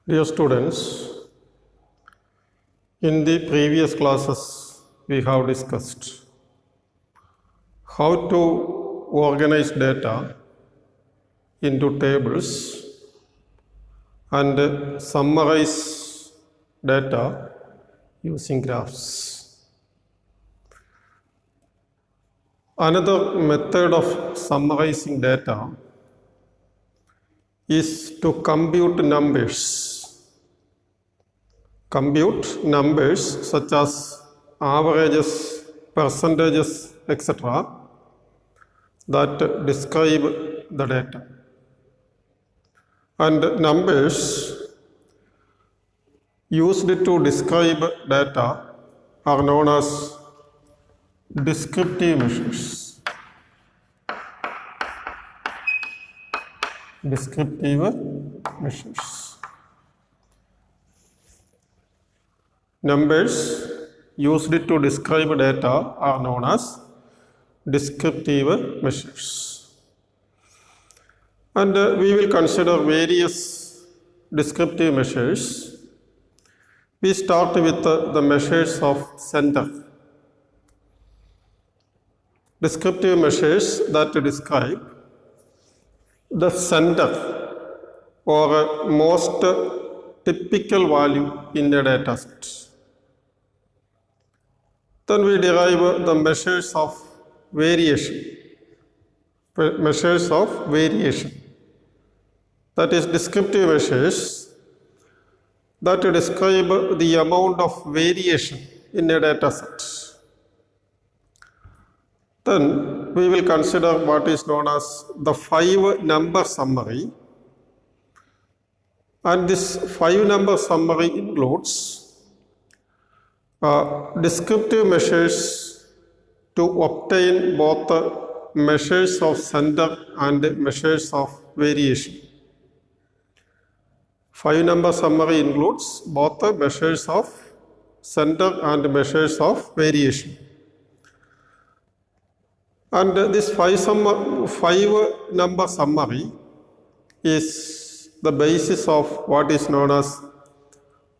Dear students, in the previous classes we have discussed how to organize data into tables and summarize data using graphs. Another method of summarizing data is to compute numbers. Compute numbers such as averages, percentages, etc. that describe the data. And numbers used to describe data are known as descriptive measures. Descriptive measures. Numbers used to describe data are known as descriptive measures. And we will consider various descriptive measures. We start with the measures of center. Descriptive measures that describe the center or most typical value in a data set. Then we derive the measures of variation. Measures of variation. That is descriptive measures that describe the amount of variation in a data set. Then we will consider what is known as the 5-number summary. And this 5-number summary includes descriptive measures to obtain both measures of center and measures of variation. 5-number summary includes both measures of center and measures of variation. And this 5-number summary is the basis of what is known as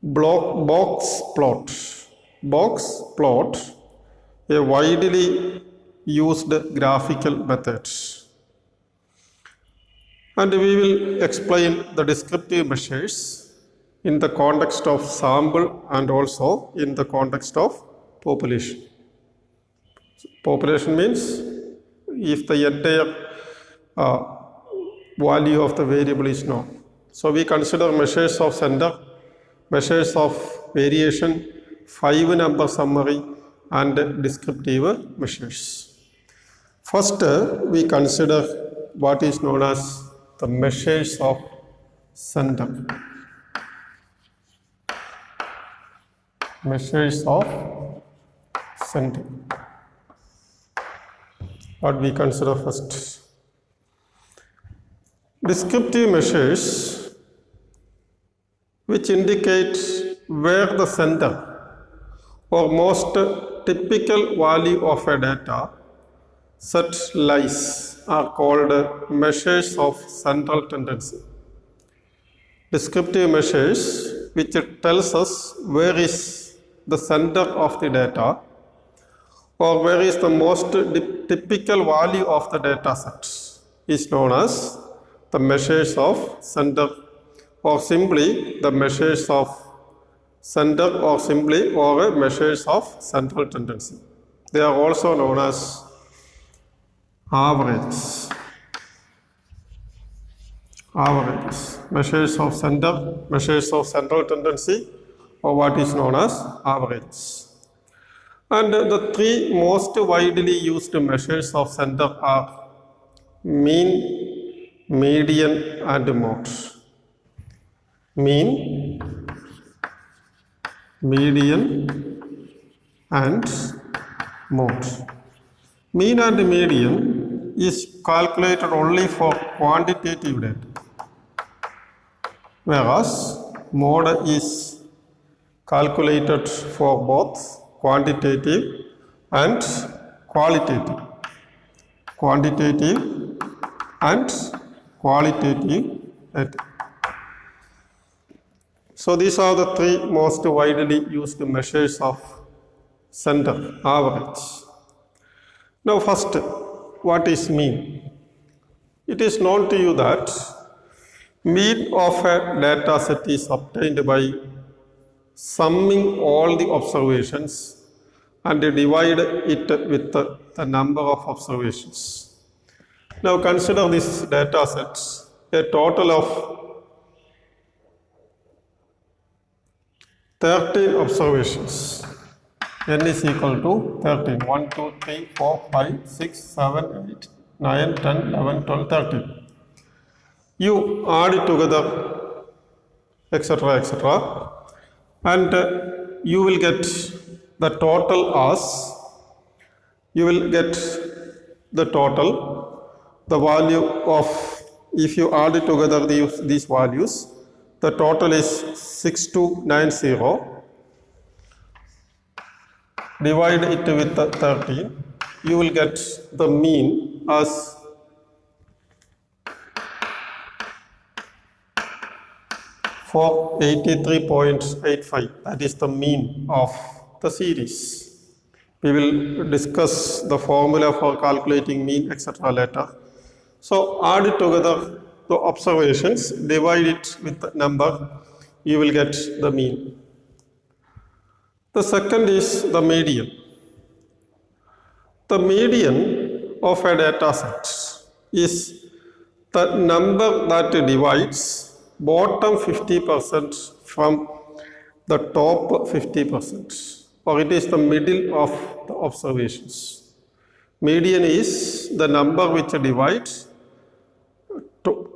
box plot. Box plot, a widely used graphical method. And we will explain the descriptive measures in the context of sample and also in the context of population. Population means if the entire value of the variable is known. So we consider measures of center, measures of variation, 5-number summary and descriptive measures. First, we consider what is known as the measures of center. Measures of center. What we consider first. Descriptive measures which indicate where the center or most typical value of a data set lies are called measures of central tendency. Descriptive measures which tells us where is the center of the data or where is the most typical value of the data set is known as the measures of center or simply the measures of center or simply or measures of central tendency. They are also known as averages. Averages. Measures of center, measures of central tendency or what is known as averages. And the 3 most widely used measures of center are mean, median and mode. Mean, median and mode. Mean and median is calculated only for quantitative data, whereas mode is calculated for both quantitative and qualitative. Quantitative and qualitative data. So these are the three most widely used measures of center, average. Now first, what is mean? It is known to you that mean of a data set is obtained by summing all the observations and divide it with the number of observations. Now consider this data set, a total of 13 observations. N is equal to 13. 1, 2, 3, 4, 5, 6, 7, 8, 9, 10, 11, 12, 13. You add it together, etc., etc., and you will get the total as, you will get the total, the value of, if you add it together these values, the total is 6290. Divide it with 13, you will get the mean as 483.85. That is the mean of the series. We will discuss the formula for calculating mean, etc. later. So add it together, the observations, divide it with the number, you will get the mean. The second is the median. The median of a data set is the number that divides bottom 50% from the top 50%, or it is the middle of the observations. Median is the number which divides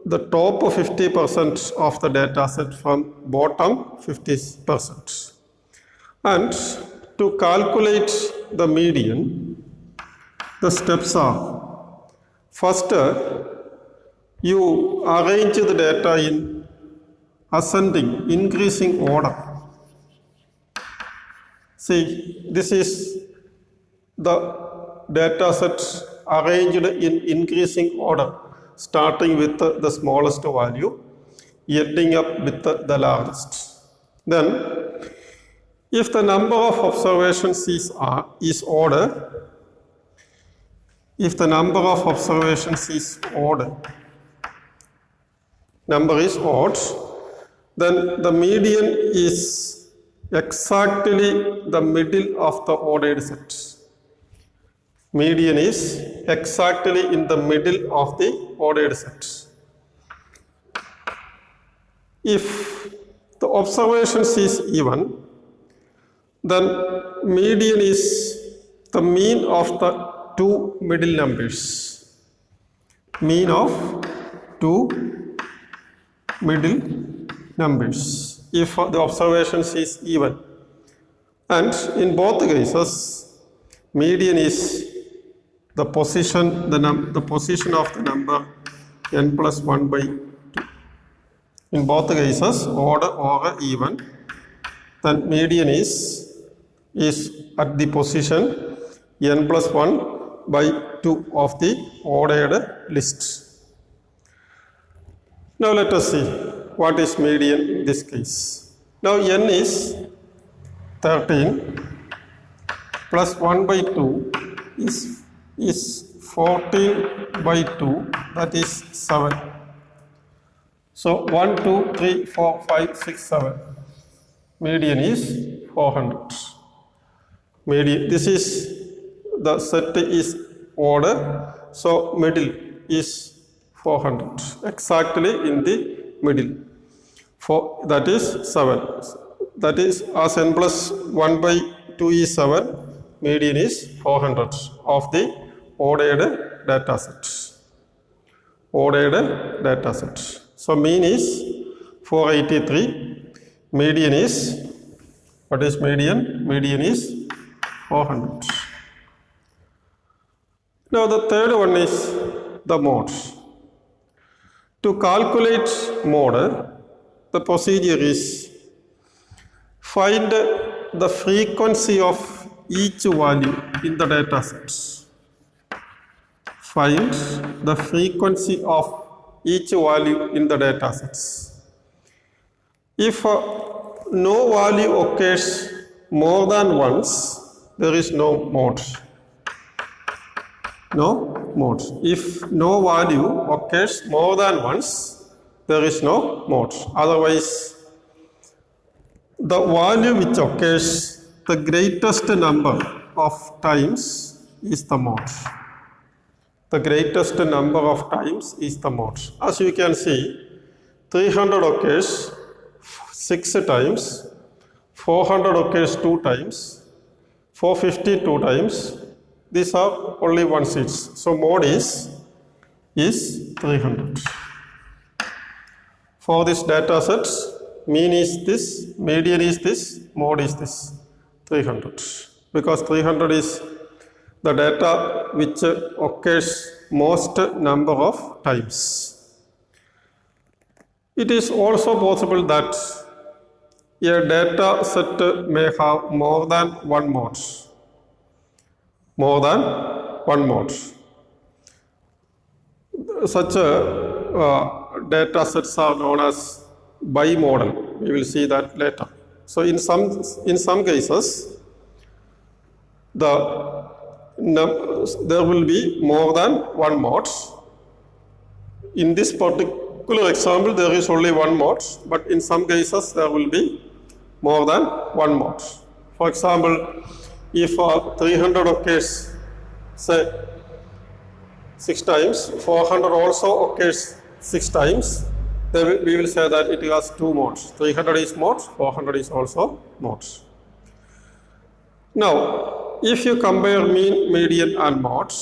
the top 50% of the data set from bottom 50%. And to calculate the median, the steps are, first you arrange the data in ascending, increasing order. See, this is the data set arranged in increasing order, starting with the smallest value, ending up with the largest. Then, if the number of observations is odd, if the number of observations is odd, number is odd, then the median is exactly the middle of the ordered set. Median is exactly in the middle of the ordered set. If the observations is even, then median is the mean of the two middle numbers. Mean of two middle numbers if the observations is even. And in both cases, median is the position, the position of the number n plus 1 by 2. In both cases, odd or even, then median is at the position n plus 1 by 2 of the ordered list. Now let us see what is median in this case. Now n is 13 plus 1 by 2 is 14 by 2, that is 7. So 1, 2, 3, 4, 5, 6, 7. Median is 400. Median, this is the set is order, so middle is 400, exactly in the middle. That is 7. That is, as n plus 1 by 2 is 7, median is 400 of the ordered data set. Ordered data set. So mean is 483. Median is, what is median? Median is 400. Now the third one is the mode. To calculate mode, the procedure is find the frequency of each value in the data sets. Find the frequency of each value in the data sets. If no value occurs more than once, there is no mode. No mode. If no value occurs more than once, there is no mode. Otherwise, the value which occurs the greatest number of times is the mode. The greatest number of times is the mode. As you can see, 300 occurs 6 times, 400 occurs 2 times, 450 2 times. These are only one seeds. So mode is 300. For this data set, mean is this, median is this, mode is this, 300. Because 300 is the data which occurs most number of times. It is also possible that a data set may have more than one mode. More than one mode. Such data sets are known as bimodal. We will see that later. So in some cases, there will be more than one mode. In this particular example, there is only one mode, but in some cases there will be more than one mode. For example, if 300 occurs, say 6 times, 400 also occurs 6 times, then we will say that it has 2 modes. 300 is mode, 400 is also mode. Now, if you compare mean, median and mode,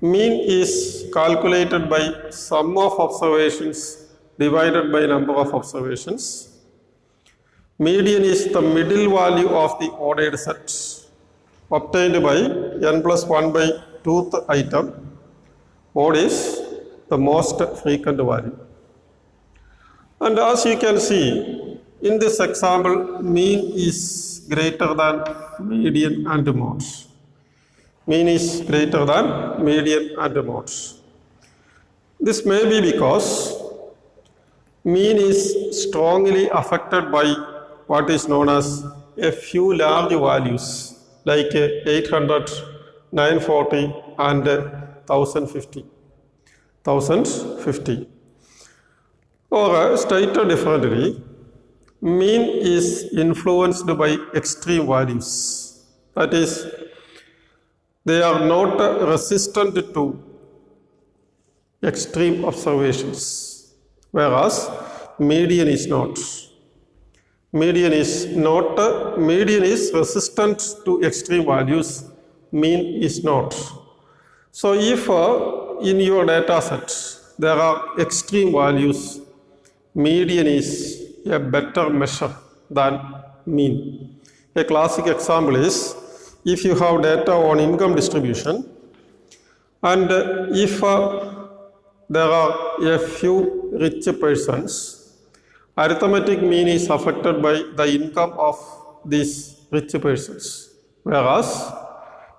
mean is calculated by sum of observations divided by number of observations. Median is the middle value of the ordered set obtained by n plus 1 by 2th item. Mode is the most frequent value. And as you can see, in this example, mean is greater than median and mode. Mean is greater than median and mode. This may be because mean is strongly affected by what is known as a few large values like 800, 940 and 1050. Or stated differently, mean is influenced by extreme values. That is, they are not resistant to extreme observations, whereas median is not. Median is resistant to extreme values, mean is not. So if in your data set there are extreme values, median is a better measure than mean. A classic example is if you have data on income distribution and if there are a few rich persons, arithmetic mean is affected by the income of these rich persons, whereas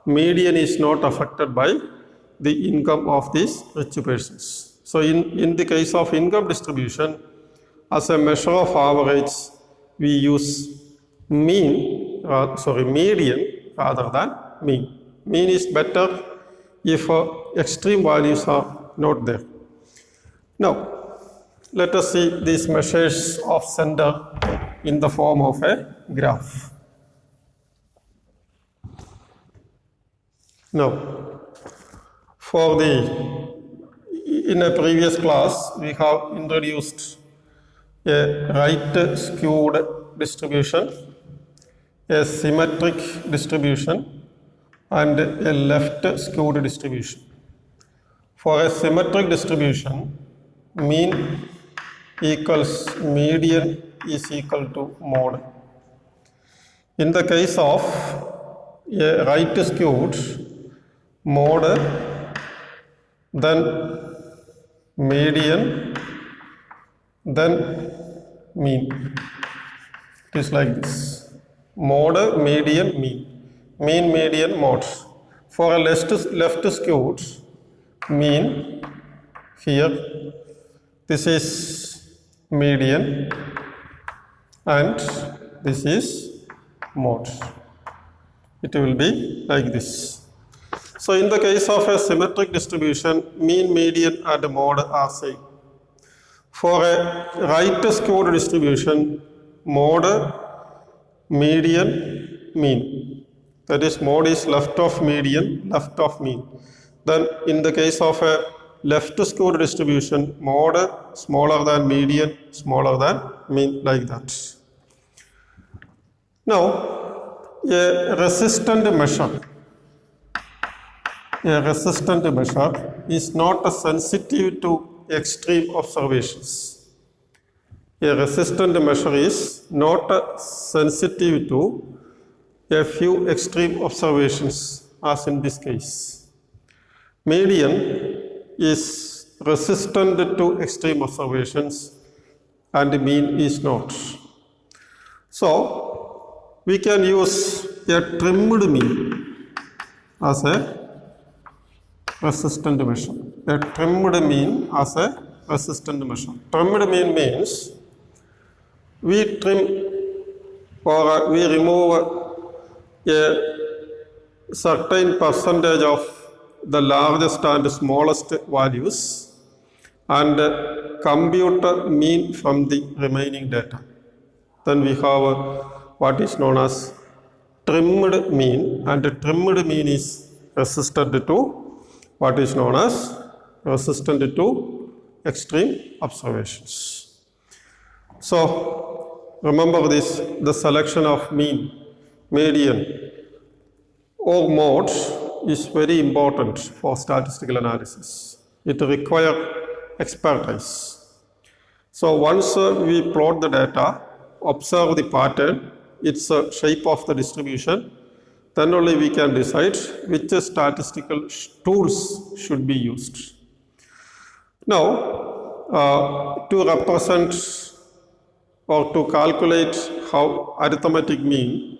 median is not affected by the income of these rich persons. So in the case of income distribution, as a measure of average, we use median rather than mean. Mean is better if extreme values are not there. Now, let us see these measures of center in the form of a graph. Now, in a previous class, we have introduced a right skewed distribution, a symmetric distribution, and a left skewed distribution. For a symmetric distribution, mean equals median is equal to mode. In the case of a right skewed, mode, then median, then mean. It is like this: mode, median, mean. Mean, median, mode. For a left skewed, mean, here this is median and this is mode. It will be like this. So in the case of a symmetric distribution, mean, median and mode are same. For a right skewed distribution, mode, median, mean. That is, mode is left of median, left of mean. Then in the case of a left skewed distribution, mode smaller than median, smaller than mean, like that. Now, a resistant measure is not sensitive to extreme observations. A resistant measure is not sensitive to a few extreme observations, as in this case. Median is resistant to extreme observations and mean is not. So, we can use a trimmed mean as a resistant measure. A trimmed mean as a resistant measure. Trimmed mean means we trim or we remove a certain percentage of the largest and smallest values and compute mean from the remaining data. Then we have what is known as trimmed mean, and trimmed mean is resistant to what is known as resistant to extreme observations. So remember this, the selection of mean, median or mode is very important for statistical analysis. It requires expertise. So once we plot the data, observe the pattern, its shape of the distribution, then only we can decide which statistical tools should be used. Now, to represent or to calculate how arithmetic mean,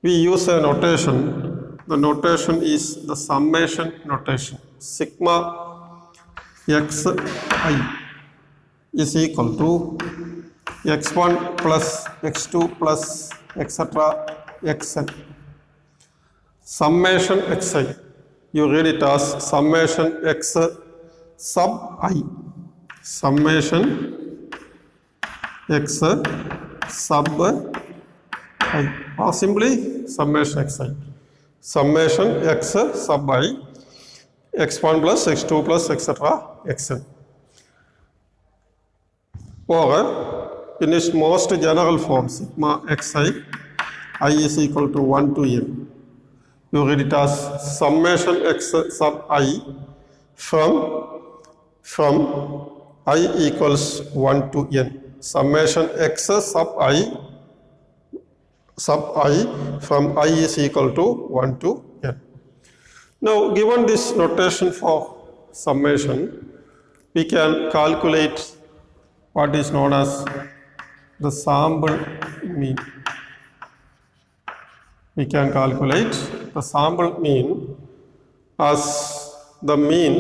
we use a notation. The notation is the summation notation. Sigma xi is equal to x1 plus x2 plus etc. xn. Summation xi, you read it as summation x sub I. Summation x sub I, or simply summation xi. Summation x sub I, x1 plus x2 plus etc. xn. Or in its most general form, sigma xi, I is equal to 1 to n. You read it as summation x sub I from I equals 1 to n. Summation x sub I from I is equal to 1 to n. Now, given this notation for summation, we can calculate what is known as the sample mean. We can calculate the sample mean as the mean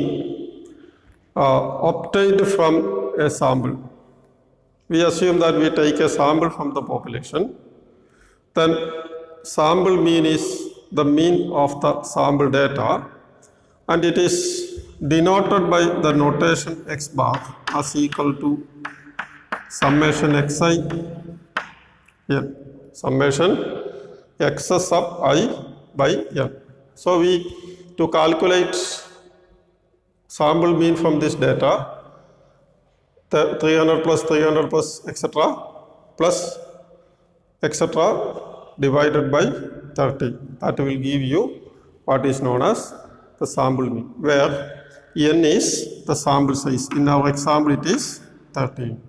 obtained from a sample. We assume that we take a sample from the population. Then sample mean is the mean of the sample data, and it is denoted by the notation x bar as equal to summation xi n. Summation x sub I by n. So to calculate sample mean from this data, 300 plus 300 plus etc. plus etc. divided by 30. That will give you what is known as the sample mean, where n is the sample size. In our example, it is 13.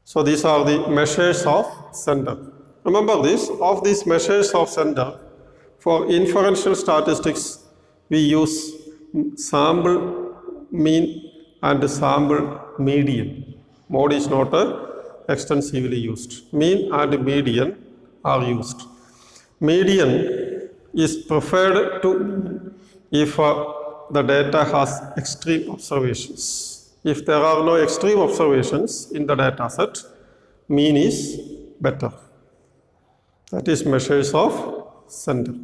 So these are the measures of center. Remember this, of these measures of center, for inferential statistics, we use sample mean and sample median. Mode is not extensively used. Mean and median are used. Median is preferred to if the data has extreme observations. If there are no extreme observations in the data set, mean is better. That is measures of center.